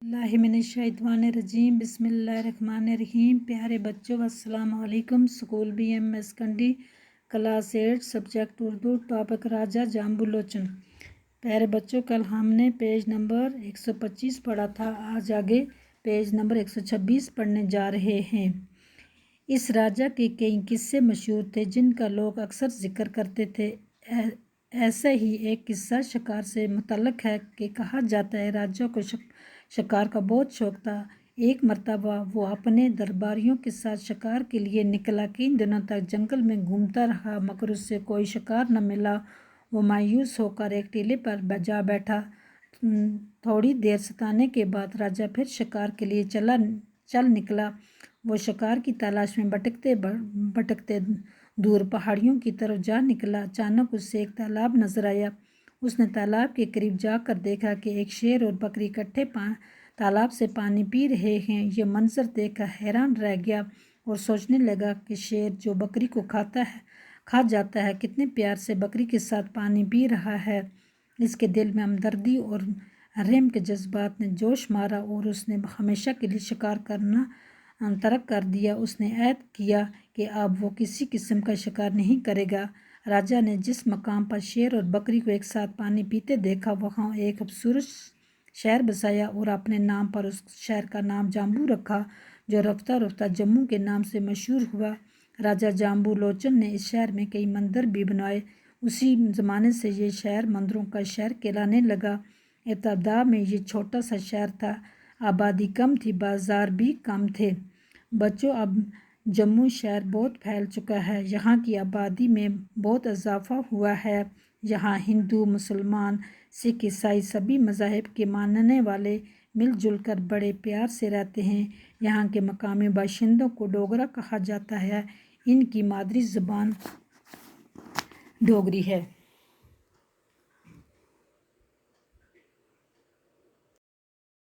बिस्मिल्लाहिर्रहमानिर्रहीम बिस्मिल्लाहिर्रहमानिर्रहीम। प्यारे बच्चों अस्सलाम वालेकुम। स्कूल BMS कंडी क्लास 8 सब्जेक्ट उर्दू टॉपिक राजा जाम्बू लोचन। प्यारे बच्चों कल हमने पेज नंबर 125 पढ़ा था। आज आगे पेज नंबर 126 पढ़ने जा रहे हैं। इस राजा के कई किस्से मशहूर थे जिनका लोग अक्सर जिक्र करते थे। ऐसा ही एक किस्सा शिकार से मुतल्लक है कि कहा जाता है राजा को शिकार का बहुत शौक था। एक मर्तबा वो अपने दरबारियों के साथ शिकार के लिए निकला। कई दिनों तक जंगल में घूमता रहा मगर उससे कोई शिकार न मिला। वो मायूस होकर एक टीले पर जा बैठा। थोड़ी देर सताने के बाद राजा फिर शिकार के लिए चल निकला। वो शिकार की तलाश में भटकते दूर पहाड़ियों की तरफ जा निकला। अचानक उससे एक तालाब नजर आया। उसने तालाब के करीब जाकर देखा कि एक शेर और बकरी इकट्ठे तालाब से पानी पी रहे हैं। ये मंजर देखकर हैरान रह गया और सोचने लगा कि शेर जो बकरी को खा जाता है कितने प्यार से बकरी के साथ पानी पी रहा है। इसके दिल में हमदर्दी और रहम के जज्बात ने जोश मारा और उसने हमेशा के लिए शिकार करना तर्क कर दिया। उसने ऐद किया कि अब वो किसी किस्म का शिकार नहीं करेगा। राजा ने जिस मकाम पर शेर और बकरी को एक साथ पानी पीते देखा वहाँ एक खूबसूरत शहर बसाया और अपने नाम पर उस शहर का नाम जाम्बू रखा जो रफ्ता रफ्ता जम्मू के नाम से मशहूर हुआ। राजा जाम्बू लोचन ने इस शहर में कई मंदिर भी बनवाए। उसी ज़माने से ये शहर मंदिरों का शहर कहलाने लगा। इब्तदा में ये छोटा सा शहर था। आबादी कम थी, बाजार भी कम थे। बच्चों अब जम्मू शहर बहुत फैल चुका है। यहाँ की आबादी में बहुत इजाफा हुआ है। यहाँ हिंदू, मुसलमान, सिख, ईसाई सभी मज़ाहिब के मानने वाले मिलजुल कर बड़े प्यार से रहते हैं। यहाँ के मकामी बाशिंदों को डोगरा कहा जाता है। इनकी मादरी ज़बान डोगरी है।